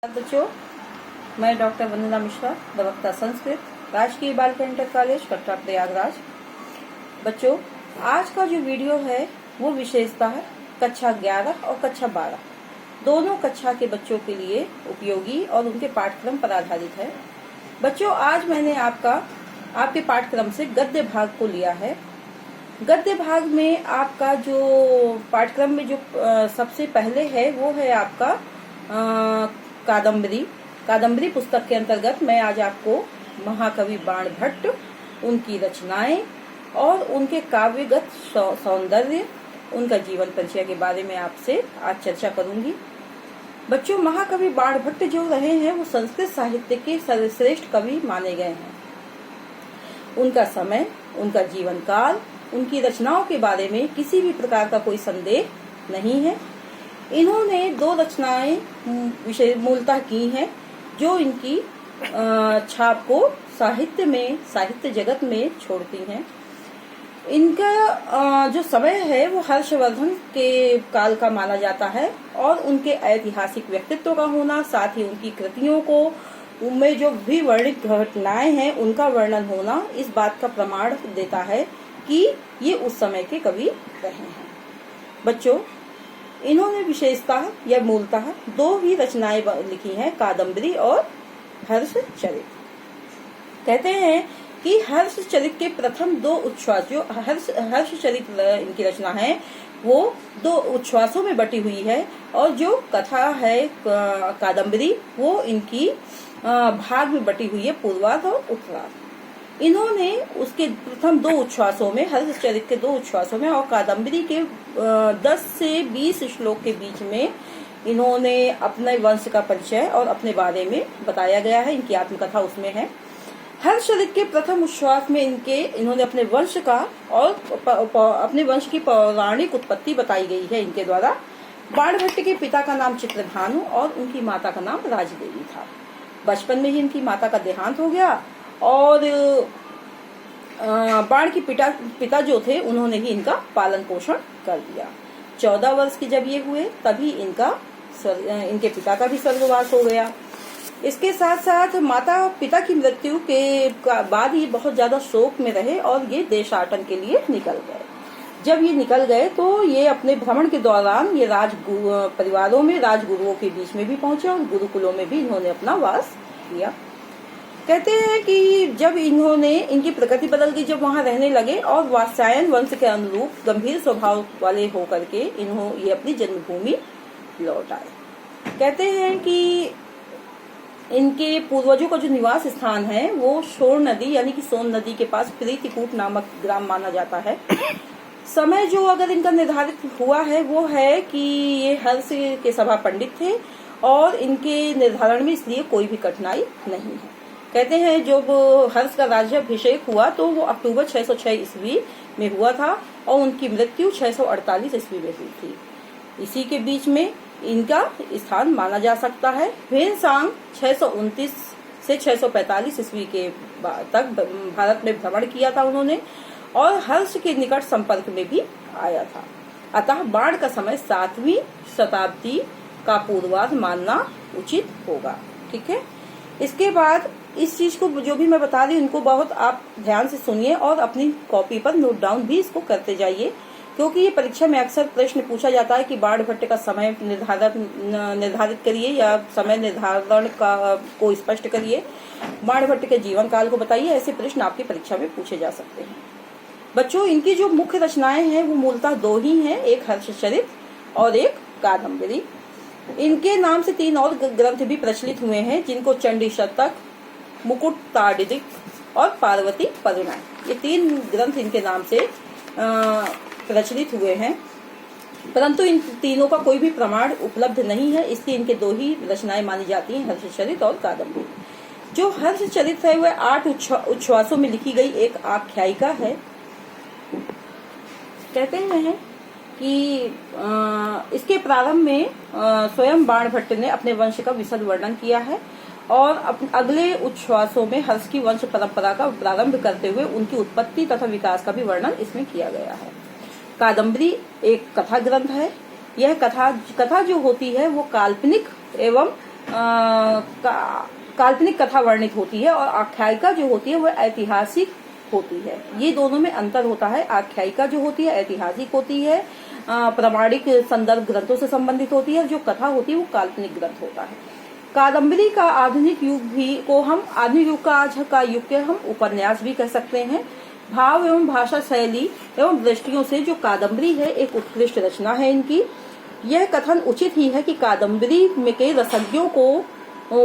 बच्चों, मैं डॉक्टर वंदना मिश्रा, प्रवक्ता संस्कृत, राजकीय बालिका इंटर कॉलेज कटरा प्रयागराज। बच्चों, आज का जो वीडियो है वो विशेषता है कक्षा 11 और कक्षा 12 दोनों कक्षा के बच्चों के लिए उपयोगी और उनके पाठ्यक्रम पर आधारित है। बच्चों, आज मैंने आपके पाठ्यक्रम से गद्य भाग को लिया है। गद्य भाग में आपका जो पाठ्यक्रम में जो सबसे पहले है वो है आपका कादम्बरी पुस्तक के अंतर्गत मैं आज आपको महाकवि बाण भट्ट, उनकी रचनाएं और उनके काव्यगत सौंदर्य, उनका जीवन परिचय के बारे में आपसे आज चर्चा करूंगी। बच्चों, महाकवि बाण भट्ट जो रहे हैं वो संस्कृत साहित्य के सर्वश्रेष्ठ कवि माने गए हैं। उनका समय, उनका जीवन काल, उनकी रचनाओं के बारे में किसी भी प्रकार का कोई संदेह नहीं है। इन्होंने 2 रचनाएं मूलतः की हैं जो इनकी छाप को साहित्य जगत में छोड़ती हैं। इनका जो समय है वो हर्षवर्धन के काल का माना जाता है और उनके ऐतिहासिक व्यक्तित्व का होना, साथ ही उनकी कृतियों को उनमें जो भी वर्णित घटनाएं हैं उनका वर्णन होना इस बात का प्रमाण देता है कि ये उस समय के कवि रहे हैं। बच्चों, इन्होंने विशेषता या मूलतः 2 ही रचनाएं लिखी हैं, कादम्बरी और हर्षचरित। कहते हैं कि हर्षचरित के प्रथम 2 उच्छ्वास, जो हर्षचरित इनकी रचना है वो 2 उच्छ्वासों में बटी हुई है और जो कथा है कादम्बरी वो इनकी भाग में बटी हुई है, पूर्वार्ध और उत्तरार्ध। इन्होंने उसके प्रथम 2 उच्छ्वासों में, हर्षचरित के 2 उच्छ्वासों में और कादम्बरी के 10 से 20 श्लोक के बीच में इन्होंने अपने वंश का परिचय और अपने बारे में बताया गया है। इनकी आत्मकथा उसमें है। हर्षचरित के प्रथम उच्छ्वास में इन्होंने अपने वंश का और अपने वंश की पौराणिक उत्पत्ति बताई गई है इनके द्वारा। बाण भट्ट के पिता का नाम चित्रभानु और उनकी माता का नाम राजदेवी था। बचपन में ही इनकी माता का देहांत हो गया और बाण के पिता जो थे उन्होंने ही इनका पालन पोषण कर दिया। 14 वर्ष के जब ये हुए तभी इनके पिता का भी स्वर्गवास हो गया। इसके साथ साथ माता पिता की मृत्यु के बाद ये बहुत ज्यादा शोक में रहे और ये देशाटन के लिए निकल गए। जब ये निकल गए तो ये अपने भ्रमण के दौरान ये परिवारों में राजगुरुओं के बीच में भी पहुंचे और गुरुकुलों में भी इन्होंने अपना वास किया। कहते हैं कि जब इनकी प्रकृति बदल गई, जब वहां रहने लगे और वात्स्यायन वंश के अनुरूप गंभीर स्वभाव वाले होकर के ये अपनी जन्मभूमि लौट आए। कहते हैं कि इनके पूर्वजों का जो निवास स्थान है वो शोर नदी यानी कि सोन नदी के पास प्रीतिकूट नामक ग्राम माना जाता है। समय जो अगर इनका निर्धारित हुआ है वो है कि ये हर्ष के सभा पंडित थे और इनके निर्धारण में इसलिए कोई भी कठिनाई नहीं है। कहते हैं जब हर्ष का राज्याभिषेक हुआ तो वो अक्टूबर 606 ईस्वी में हुआ था और उनकी मृत्यु 648 ईस्वी में हुई थी। इसी के बीच में इनका स्थान माना जा सकता है। भेनसांग 629 से 645 ईस्वी के तक भारत में भ्रमण किया था उन्होंने और हर्ष के निकट संपर्क में भी आया था। अतः बाण का समय 7वीं शताब्दी का पूर्वार्ध मानना उचित होगा। ठीक है। इसके बाद इस चीज को जो भी मैं बता रही हूँ इनको बहुत आप ध्यान से सुनिए और अपनी कॉपी पर नोट डाउन भी इसको करते जाइए, क्योंकि ये परीक्षा में अक्सर प्रश्न पूछा जाता है कि बाण भट्ट का समय निर्धारित करिए या समय निर्धारण को स्पष्ट करिए, बाण भट्ट के जीवन काल को बताइए। ऐसे प्रश्न आपकी परीक्षा में पूछे जा सकते हैं। बच्चों, इनकी जो मुख्य रचनाएं हैं वो मूलतः 2 ही हैं, एक हर्षचरित और एक कादम्बरी। इनके नाम से 3 और ग्रंथ भी प्रचलित हुए हैं जिनको चंडी शतक, मुकुटताडिक और पार्वती परिणय, ये 3 ग्रंथ इनके नाम से प्रचलित हुए हैं, परंतु इन तीनों का कोई भी प्रमाण उपलब्ध नहीं है, इसलिए इनके 2 ही रचनाएं मानी जाती हैं, हर्षचरित और कादम्बरी। जो हर्षचरित है वह 8 उच्छ्वासों में लिखी गई एक आख्यायिका है। कहते हैं कि इसके प्रारंभ में स्वयं बाण भट्ट ने अपने वंश का विशद वर्णन किया है और अगले उच्छ्वासों में हर्ष की वंश परंपरा का प्रारंभ करते हुए उनकी उत्पत्ति तथा विकास का भी वर्णन इसमें किया गया है। कादम्बरी एक कथा ग्रंथ है। यह कथा जो होती है वो काल्पनिक एवं काल्पनिक कथा वर्णित होती है और आख्यायिका जो होती है वह ऐतिहासिक होती है। ये दोनों में अंतर होता है। आख्यायिका जो होती है ऐतिहासिक होती है, प्रामाणिक संदर्भ ग्रंथों से संबंधित होती है। जो कथा होती है वो काल्पनिक ग्रंथ होता है। कादम्बरी का आधुनिक युग भी को हम आधुनिक युग का आज का युग के हम उपन्यास भी कह सकते हैं। भाव एवं भाषा शैली एवं दृष्टियों से जो कादम्बरी है एक उत्कृष्ट रचना है इनकी। यह कथन उचित ही है कि कादम्बरी में के रसज्ञों को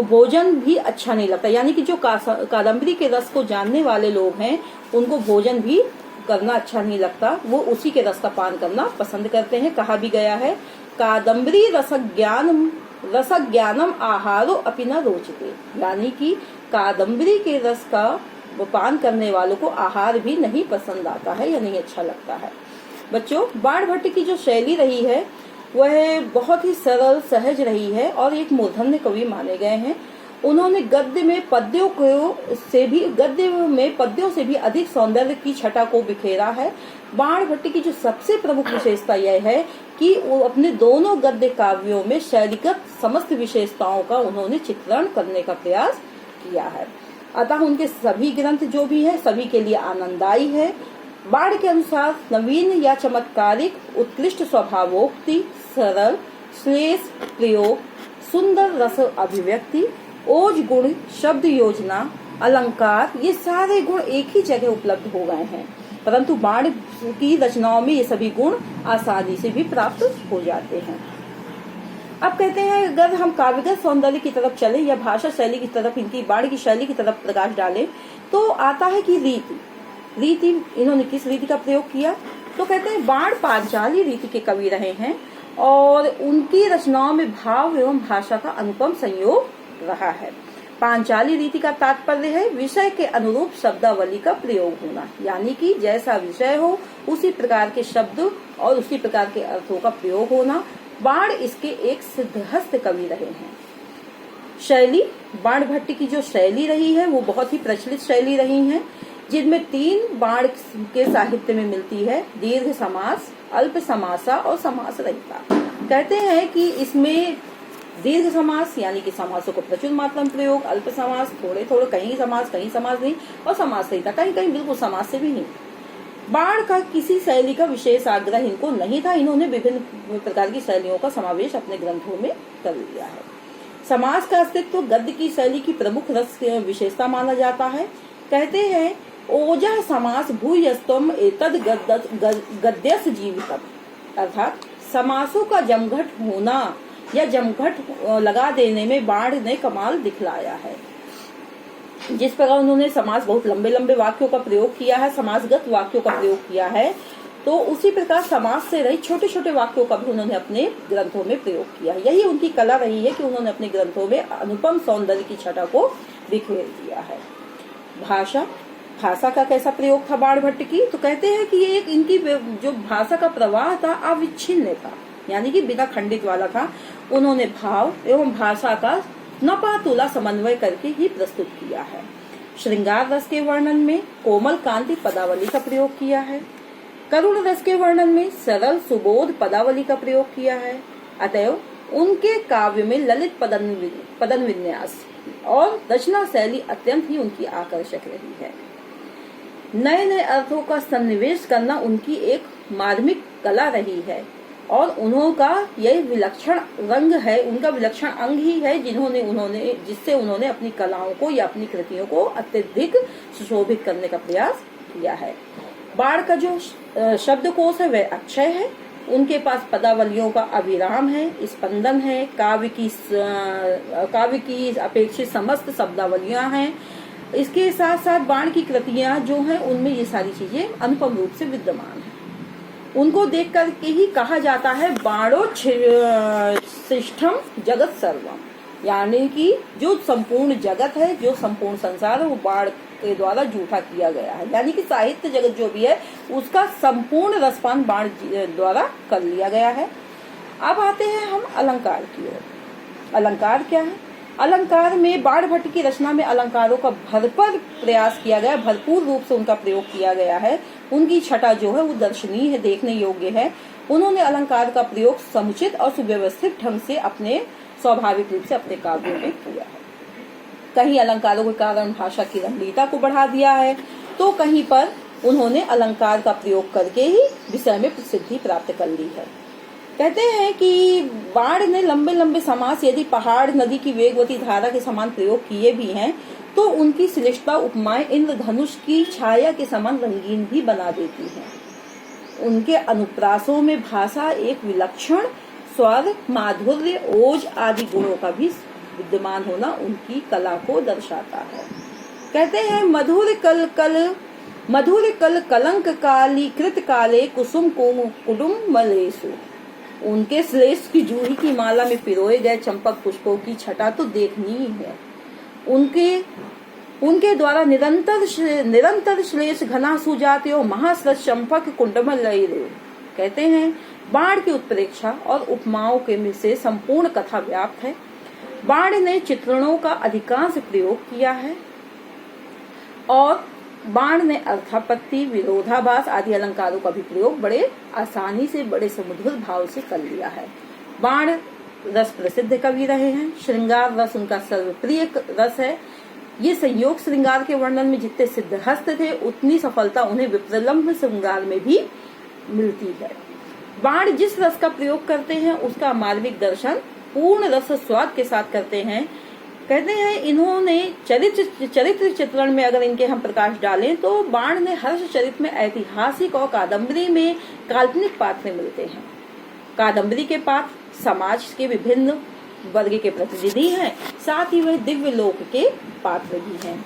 भोजन भी अच्छा नहीं लगता, यानी कि जो कादम्बरी के रस को जानने वाले लोग हैं उनको भोजन भी करना अच्छा नहीं लगता, वो उसी के रस का पान करना पसंद करते हैं। कहा भी गया है कादम्बरी रसज्ञानम आहारो अपि न रोचते, यानी कि कादम्बरी के रस का पान करने वालों को आहार भी नहीं पसंद आता है या नहीं अच्छा लगता है। बच्चों, बाणभट्ट की जो शैली रही है वह बहुत ही सरल सहज रही है और एक मूर्धन्य कवि माने गए हैं। उन्होंने गद्य में पद्यों से भी अधिक सौंदर्य की छटा को बिखेरा है। बाणभट्ट की जो सबसे प्रमुख विशेषता यह है कि वो अपने दोनों गद्य काव्यों में शैलीगत समस्त विशेषताओं का उन्होंने चित्रण करने का प्रयास किया है। अतः उनके सभी ग्रंथ जो भी है सभी के लिए आनंददायी है। बाण के अनुसार नवीन या चमत्कारिक, उत्कृष्ट स्वभावोक्ति, सरल श्लेष प्रयोग, सुंदर रस अभिव्यक्ति, ओज गुण, शब्द योजना, अलंकार, ये सारे गुण एक ही जगह उपलब्ध हो गए हैं। परंतु बाण की रचनाओं में ये सभी गुण आसानी से भी प्राप्त हो जाते हैं। अब कहते हैं अगर हम काव्यगत सौंदर्य की तरफ चले या भाषा शैली की तरफ, इनकी बाण की शैली की तरफ प्रकाश डालें तो आता है कि रीति इन्होंने किस रीति का प्रयोग किया। तो कहते हैं बाण पांचाली रीति के कवि रहे हैं और उनकी रचनाओं में भाव एवं भाषा का अनुपम संयोग रहा है। पांचाली रीति का तात्पर्य है विषय के अनुरूप शब्दावली का प्रयोग होना, यानी कि जैसा विषय हो उसी प्रकार के शब्द और उसी प्रकार के अर्थों का प्रयोग होना। बाण इसके एक सिद्धहस्त कवि रहे हैं। शैली, बाणभट्ट की जो शैली रही है वो बहुत ही प्रचलित शैली रही है, जिनमें 3 बाण के साहित्य में मिलती है: दीर्घ समास, अल्प समासा और समास रहिता। कहते हैं कि इसमें दीर्घ समास यानी कि समासों को प्रचुर मात्रा में प्रयोग, अल्प समास थोड़े थोड़े, कहीं समास नहीं, और समास रहिता कहीं कहीं बिल्कुल समास से भी नहीं। बाण का किसी शैली का विशेष आग्रह इनको नहीं था। इन्होंने विभिन्न प्रकार की शैलियों का समावेश अपने ग्रंथों में कर लिया है। समास का अस्तित्व गद्य की शैली की प्रमुख रस विशेषता माना जाता है। कहते हैं ओजा समास भूयस्तम एतद गद्यस जीवितम, अर्थात समासों का जमघट होना या जमघट लगा देने में बाण ने कमाल दिखलाया है। जिस प्रकार उन्होंने समास बहुत लंबे लंबे वाक्यों का प्रयोग किया है, समासगत वाक्यों का प्रयोग किया है, तो उसी प्रकार समास से रहित छोटे छोटे वाक्यों का भी उन्होंने अपने ग्रंथों में प्रयोग किया है। यही उनकी कला रही है कि उन्होंने अपने ग्रंथों में अनुपम सौंदर्य की छटा को बिखेर दिया है। भाषा का कैसा प्रयोग था बाणभट्ट की, तो कहते हैं कि ये एक इनकी जो भाषा का प्रवाह था अविच्छिन्न था, यानी कि बिना खंडित वाला था। उन्होंने भाव एवं भाषा का नपातुला समन्वय करके ही प्रस्तुत किया है। श्रृंगार रस के वर्णन में कोमल कांति पदावली का प्रयोग किया है। करुण रस के वर्णन में सरल सुबोध पदावली का प्रयोग किया है। अतएव उनके काव्य में ललित पदन विन्यास और रचना शैली अत्यंत ही उनकी आकर्षक रही है। नए नए अर्थों का सन्निवेश करना उनकी एक मार्मिक कला रही है और उनका यह विलक्षण रंग है, उनका विलक्षण अंग ही है जिससे उन्होंने अपनी कलाओं को या अपनी कृतियों को अत्यधिक सुशोभित करने का प्रयास किया है। बाण का जो शब्दकोश है वह अक्षय है। उनके पास पदावलियों का अविराम है, स्पंदन है, काव्य की अपेक्षित समस्त शब्दावलियां हैं। इसके साथ साथ बाण की कृतियां जो हैं उनमें ये सारी चीजें अनुपम रूप से विद्यमान है। उनको देख कर के ही कहा जाता है बाणो श्रेष्ठम जगत सर्वम, यानी कि जो संपूर्ण जगत है, जो संपूर्ण संसार है वो बाण के द्वारा जूठा किया गया है, यानी कि साहित्य जगत जो भी है उसका संपूर्ण रसपान बाण द्वारा कर लिया गया है। अब आते हैं हम अलंकार की ओर। अलंकार क्या है? अलंकार में बाणभट्ट की रचना में अलंकारों का भरपूर प्रयास किया गया, भरपूर रूप से उनका प्रयोग किया गया है। उनकी छटा जो है वो दर्शनीय है, देखने योग्य है। उन्होंने अलंकार का प्रयोग समुचित और सुव्यवस्थित ढंग से अपने स्वाभाविक रूप से अपने काव्यों में किया है। कहीं अलंकारों के कारण भाषा की रमणीयता को बढ़ा दिया है, तो कहीं पर उन्होंने अलंकार का प्रयोग करके ही विषय में प्रसिद्धि प्राप्त कर ली है। कहते हैं कि बाण ने लंबे लंबे समास यदि पहाड़ नदी की वेगवती धारा के समान प्रयोग किए भी हैं, तो उनकी श्रेष्ठता उपमाएं इंद्रधनुष की छाया के समान रंगीन भी बना देती हैं। उनके अनुप्रासों में भाषा एक विलक्षण स्वर, माधुर्य, ओज आदि गुणों का भी विद्यमान होना उनकी कला को दर्शाता है। कहते हैं मधुर कल कलंक काली कृत काले कुसुम कुडुम मलेसु। उनके श्लेष की जूही की माला में पिरोए गए चंपक पुष्पों की छटा तो देखनी ही है। उनके द्वारा निरंतर श्लेष घना सुजाते महासरस चंपक कुंडमल। कहते हैं बाण की उत्प्रेक्षा और उपमाओं के में से संपूर्ण कथा व्याप्त है। बाण ने चित्रणों का अधिकांश प्रयोग किया है और बाण ने अर्थापत्ति, विरोधाभास आदि अलंकारों का भी प्रयोग बड़े आसानी से, बड़े सुमधुर भाव से कर लिया है। बाण रस प्रसिद्ध कवि रहे हैं। श्रृंगार रस उनका सर्वप्रिय रस है। ये संयोग श्रृंगार के वर्णन में जितने सिद्धहस्त थे, उतनी सफलता उन्हें विप्रलम्भ श्रृंगार में भी मिलती है। बाण जिस रस का प्रयोग करते हैं, उसका मार्मिक दर्शन पूर्ण रस स्वाद के साथ करते हैं। कहते हैं इन्होंने चरित्र चित्रण में अगर इनके हम प्रकाश डालें, तो बाण ने हर्ष चरित्र में ऐतिहासिक और कादम्बरी में काल्पनिक पात्र मिलते हैं। कादम्बरी के पात्र समाज के विभिन्न वर्ग के प्रतिनिधि हैं, साथ ही वह दिव्य लोक के पात्र भी हैं।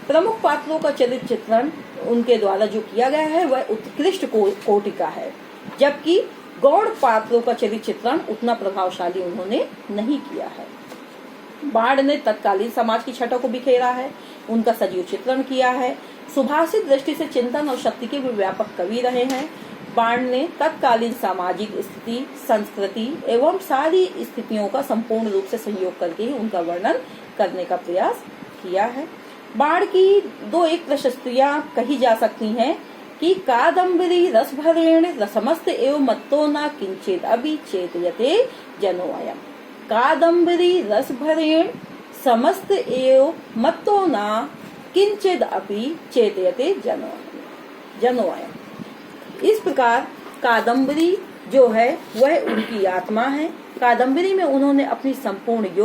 प्रमुख पात्रों का चरित्र चित्रण उनके द्वारा जो किया गया है वह उत्कृष्ट कोटि का है, जबकि गौड़ पात्रों का चरित्र चित्रण उतना प्रभावशाली उन्होंने नहीं किया है। बाण ने तत्कालीन समाज की छटा को बिखेरा है, उनका सजीव चित्रण किया है। सुभाषित दृष्टि से चिंतन और शक्ति के भी व्यापक कवि रहे हैं। बाण ने तत्कालीन सामाजिक स्थिति, संस्कृति एवं सारी स्थितियों का संपूर्ण रूप से संयोग करके ही उनका वर्णन करने का प्रयास किया है। बाण की दो एक प्रशस्तियां कही जा सकती हैं कि कादम्बरी रस भरेण रसमस्त एवं मत्तो न किंचित अभी चेतयते जनोयम। कादम्बरी रस भरेण समस्त एवं मत्तो न किंचित अपि चेतयते जनोयम। इस प्रकार कादम्बरी जो है वह उनकी आत्मा है। कादम्बरी में उन्होंने अपनी संपूर्ण योग